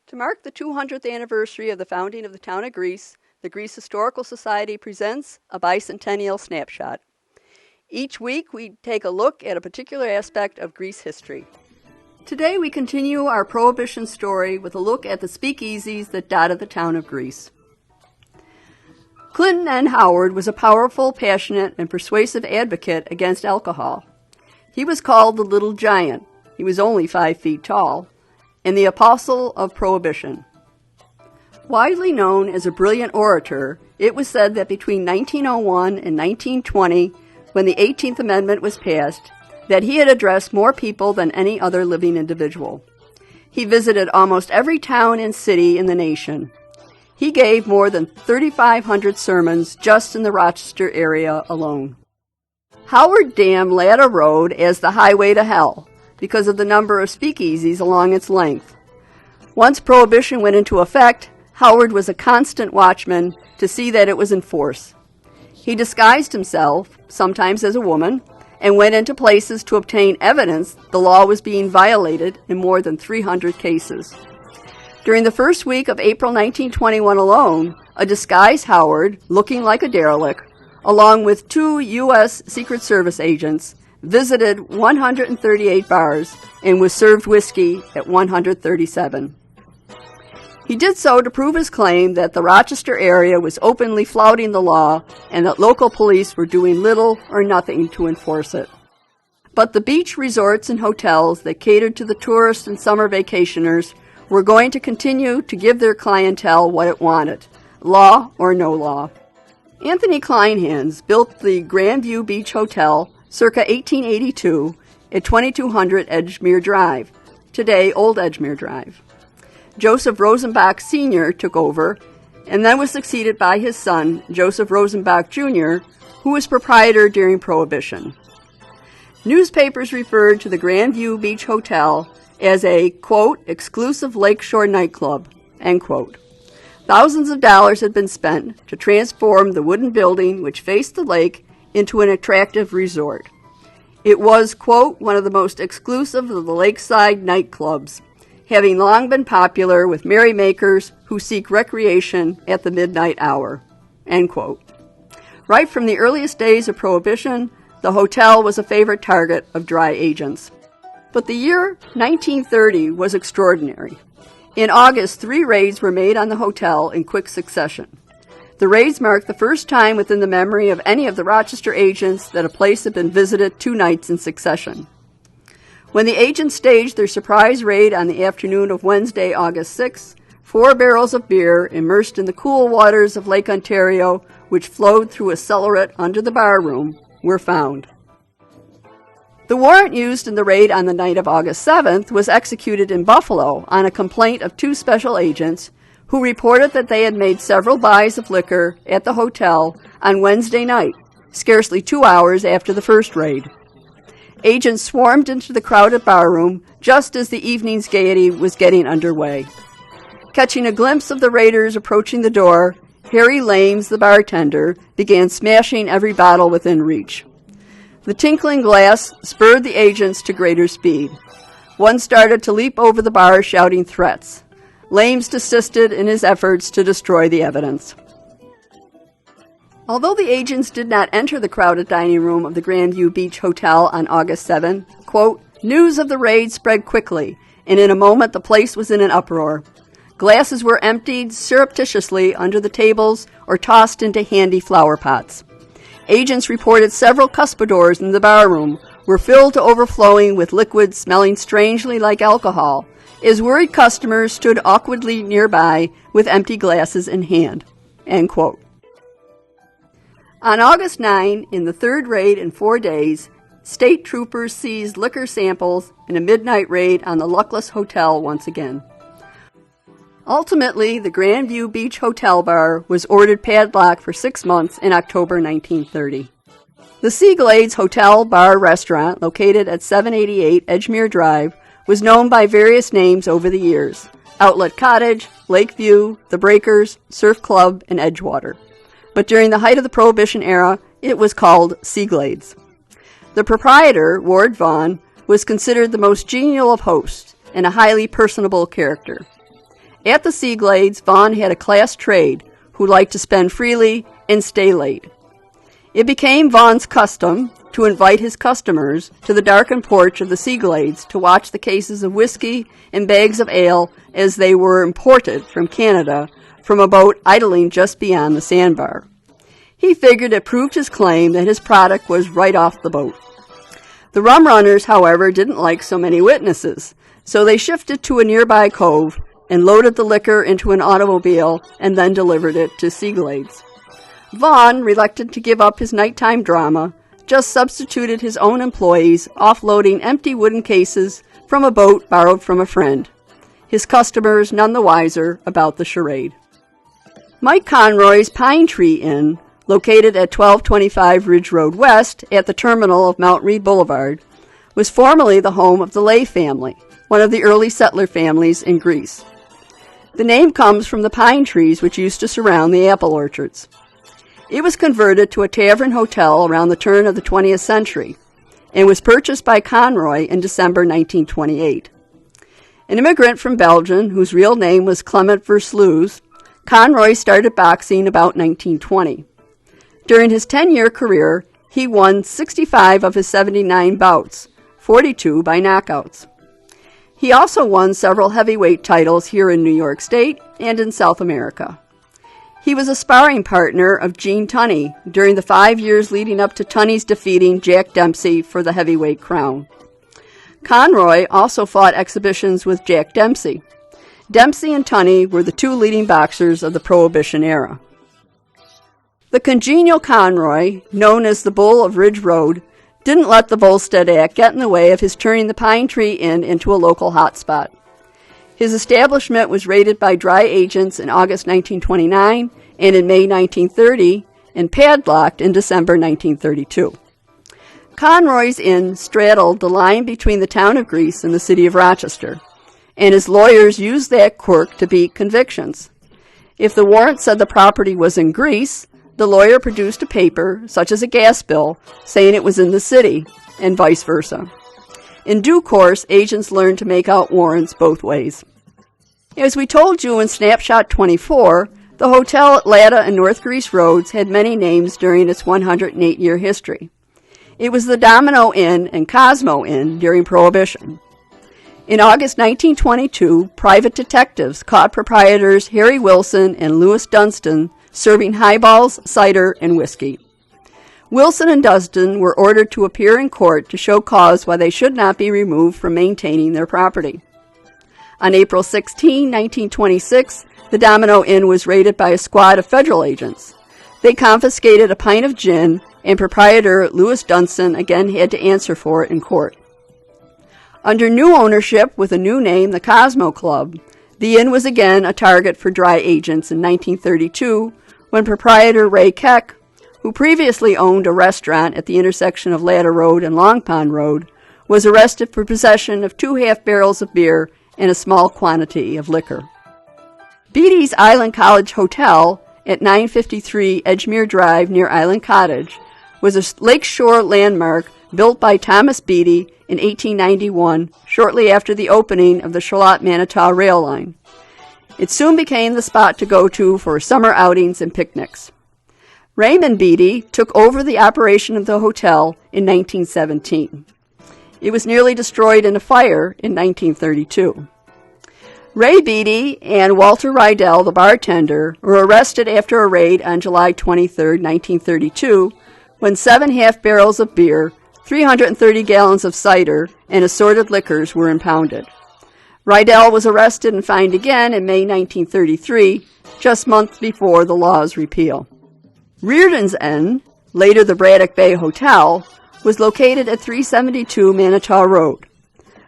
To mark the 200th anniversary of the founding of the town of Greece, the Greece Historical Society presents a Bicentennial Snapshot. Each week we take a look at a particular aspect of Greece history. Today we continue our Prohibition story with a look at the speakeasies that dotted the town of Greece. Clinton N. Howard was a powerful, passionate, and persuasive advocate against alcohol. He was called the Little Giant. He was only 5 feet tall, and the apostle of Prohibition. Widely known as a brilliant orator, it was said that between 1901 and 1920, when the 18th Amendment was passed, that he had addressed more people than any other living individual. He visited almost every town and city in the nation. He gave more than 3,500 sermons just in the Rochester area alone. Howard damned Latta Road as the highway to hell because of the number of speakeasies along its length. Once Prohibition went into effect, Howard was a constant watchman to see that it was in force. He disguised himself, sometimes as a woman, and went into places to obtain evidence the law was being violated in more than 300 cases. During the first week of April 1921 alone, a disguised Howard, looking like a derelict, along with 2 U.S. Secret Service agents, visited 138 bars and was served whiskey at 137. He did so to prove his claim that the Rochester area was openly flouting the law and that local police were doing little or nothing to enforce it. But the beach resorts and hotels that catered to the tourists and summer vacationers were going to continue to give their clientele what it wanted, law or no law. Anthony Kleinhans built the Grandview Beach Hotel circa 1882 at 2200 Edgemere Drive, today Old Edgemere Drive. Joseph Rosenbach Sr. took over and then was succeeded by his son, Joseph Rosenbach Jr., who was proprietor during Prohibition. Newspapers referred to the Grandview Beach Hotel as a, quote, exclusive lakeshore nightclub, end quote. Thousands of dollars had been spent to transform the wooden building which faced the lake into an attractive resort. It was, quote, one of the most exclusive of the lakeside nightclubs, having long been popular with merrymakers who seek recreation at the midnight hour, end quote. Right from the earliest days of Prohibition, the hotel was a favorite target of dry agents. But the year 1930 was extraordinary. In August, 3 raids were made on the hotel in quick succession. The raids marked the first time within the memory of any of the Rochester agents that a place had been visited 2 nights in succession. When the agents staged their surprise raid on the afternoon of Wednesday, August 6, 4 barrels of beer immersed in the cool waters of Lake Ontario, which flowed through a cellaret under the bar room, were found. The warrant used in the raid on the night of August 7th was executed in Buffalo on a complaint of 2 special agents who reported that they had made several buys of liquor at the hotel on Wednesday night, scarcely 2 hours after the first raid. Agents swarmed into the crowded barroom just as the evening's gaiety was getting underway. Catching a glimpse of the raiders approaching the door, Harry Lames, the bartender, began smashing every bottle within reach. The tinkling glass spurred the agents to greater speed. One started to leap over the bar shouting threats. Lames desisted in his efforts to destroy the evidence. Although the agents did not enter the crowded dining room of the Grandview Beach Hotel on August 7, quote, news of the raid spread quickly, and in a moment the place was in an uproar. Glasses were emptied surreptitiously under the tables or tossed into handy flower pots. Agents reported several cuspidors in the barroom were filled to overflowing with liquid smelling strangely like alcohol, as worried customers stood awkwardly nearby with empty glasses in hand, end quote. On August 9, in the 3rd raid in 4 days, state troopers seized liquor samples in a midnight raid on the luckless hotel once again. Ultimately, the Grandview Beach Hotel bar was ordered padlocked for 6 months in October 1930. The Sea Glades Hotel Bar Restaurant, located at 788 Edgemere Drive, was known by various names over the years: Outlet Cottage, Lakeview, The Breakers, Surf Club, and Edgewater. But during the height of the Prohibition era, it was called Sea Glades. The proprietor, Ward Vaughn, was considered the most genial of hosts and a highly personable character. At the Sea Glades, Vaughn had a class trade who liked to spend freely and stay late. It became Vaughn's custom to invite his customers to the darkened porch of the Sea Glades to watch the cases of whiskey and bags of ale as they were imported from Canada from a boat idling just beyond the sandbar. He figured it proved his claim that his product was right off the boat. The rum runners, however, didn't like so many witnesses, so they shifted to a nearby cove and loaded the liquor into an automobile and then delivered it to Sea Glades. Vaughn, reluctant to give up his nighttime drama, just substituted his own employees offloading empty wooden cases from a boat borrowed from a friend. His customers none the wiser about the charade. Mike Conroy's Pine Tree Inn, located at 1225 Ridge Road West at the terminal of Mount Read Boulevard, was formerly the home of the Lay family, one of the early settler families in Greece. The name comes from the pine trees which used to surround the apple orchards. It was converted to a tavern hotel around the turn of the 20th century and was purchased by Conroy in December 1928. An immigrant from Belgium, whose real name was Clement Versluis, Conroy started boxing about 1920. During his 10-year career, he won 65 of his 79 bouts, 42 by knockouts. He also won several heavyweight titles here in New York State and in South America. He was a sparring partner of Gene Tunney during the 5 years leading up to Tunney's defeating Jack Dempsey for the heavyweight crown. Conroy also fought exhibitions with Jack Dempsey. Dempsey and Tunney were the two leading boxers of the Prohibition era. The congenial Conroy, known as the Bull of Ridge Road, didn't let the Volstead Act get in the way of his turning the Pine Tree Inn into a local hotspot. His establishment was raided by dry agents in August 1929 and in May 1930, and padlocked in December 1932. Conroys Inn straddled the line between the town of Greece and the city of Rochester, and his lawyers used that quirk to beat convictions. If the warrant said the property was in Greece, the lawyer produced a paper, such as a gas bill, saying it was in the city, and vice versa. In due course, agents learned to make out warrants both ways. As we told you in Snapshot 24, the hotel at Latta and North Greece Roads had many names during its 108-year history. It was the Domino Inn and Cosmo Inn during Prohibition. In August 1922, private detectives caught proprietors Harry Wilson and Louis Dunstan serving highballs, cider, and whiskey. Wilson and Dunstan were ordered to appear in court to show cause why they should not be removed from maintaining their property. On April 16, 1926, the Domino Inn was raided by a squad of federal agents. They confiscated a pint of gin, and proprietor Louis Dunstan again had to answer for it in court. Under new ownership with a new name, the Cosmo Club, the inn was again a target for dry agents in 1932 when proprietor Ray Keck, who previously owned a restaurant at the intersection of Latta Road and Long Pond Road, was arrested for possession of 2 half-barrels of beer and a small quantity of liquor. DDs Island College Hotel at 953 Edgemere Drive near Island Cottage was a lakeshore landmark built by Thomas Beatty in 1891, shortly after the opening of the Charlotte-Manitou rail line. It soon became the spot to go to for summer outings and picnics. Raymond Beatty took over the operation of the hotel in 1917. It was nearly destroyed in a fire in 1932. Ray Beatty and Walter Rydell, the bartender, were arrested after a raid on July 23, 1932, when 7 half-barrels of beer, 330 gallons of cider, and assorted liquors were impounded. Rydell was arrested and fined again in May 1933, just months before the law's repeal. Reardon's Inn, later the Braddock Bay Hotel, was located at 372 Manitou Road.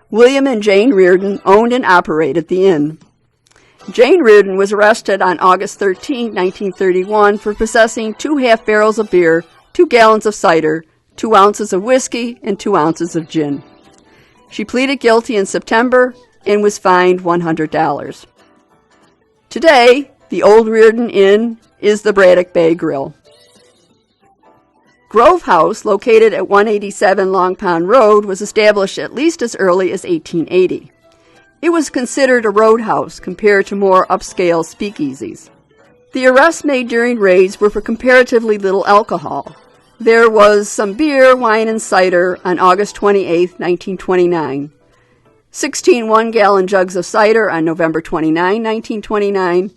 William and Jane Reardon owned and operated the inn. Jane Reardon was arrested on August 13, 1931, for possessing 2 half-barrels of beer, 2 gallons of cider, 2 ounces of whiskey, and 2 ounces of gin. She pleaded guilty in September and was fined $100. Today, the old Reardon Inn is the Braddock Bay Grill. Grove House, located at 187 Long Pond Road, was established at least as early as 1880. It was considered a roadhouse compared to more upscale speakeasies. The arrests made during raids were for comparatively little alcohol. There was some beer, wine, and cider on August 28, 1929, 16 one-gallon jugs of cider on November 29, 1929,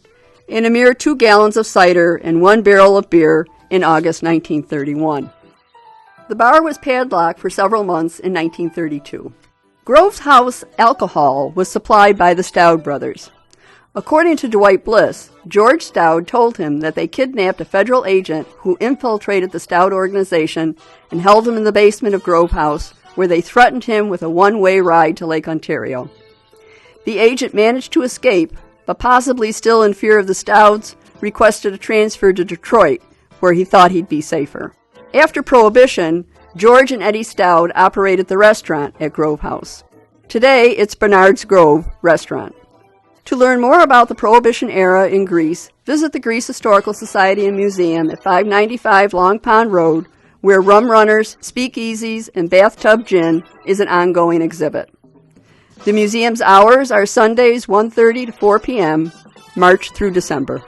and a mere 2 gallons of cider and 1 barrel of beer in August 1931. The bar was padlocked for several months in 1932. Grove's house alcohol was supplied by the Staud Brothers. According to Dwight Bliss, George Staud told him that they kidnapped a federal agent who infiltrated the Staud organization and held him in the basement of Grove House, where they threatened him with a one-way ride to Lake Ontario. The agent managed to escape, but possibly still in fear of the Stauds, requested a transfer to Detroit, where he thought he'd be safer. After Prohibition, George and Eddie Staud operated the restaurant at Grove House. Today, it's Bernard's Grove Restaurant. To learn more about the Prohibition era in Greece, visit the Greece Historical Society and Museum at 595 Long Pond Road, where Rum Runners, Speakeasies, and Bathtub Gin is an ongoing exhibit. The museum's hours are Sundays 1:30 to 4 p.m., March through December.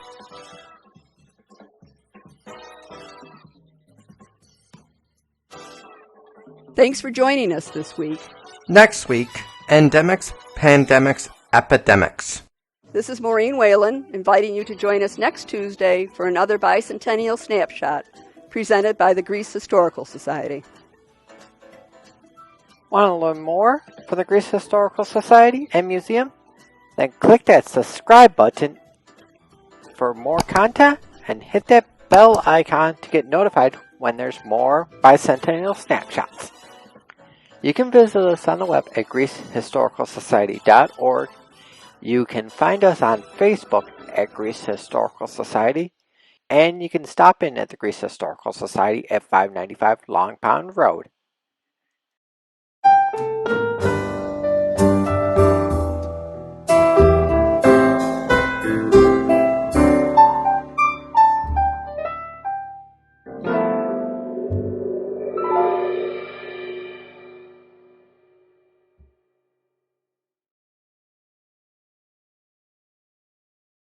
Thanks for joining us this week. Next week, endemics, pandemics, epidemics. This is Maureen Whalen, inviting you to join us next Tuesday for another Bicentennial Snapshot, presented by the Greece Historical Society. Want to learn more for the Greece Historical Society and Museum? Then click that subscribe button for more content and hit that bell icon to get notified when there's more Bicentennial Snapshots. You can visit us on the web at GreeceHistoricalSociety.org. You can find us on Facebook at Greece Historical Society, and you can stop in at the Greece Historical Society at 595 Long Pond Road.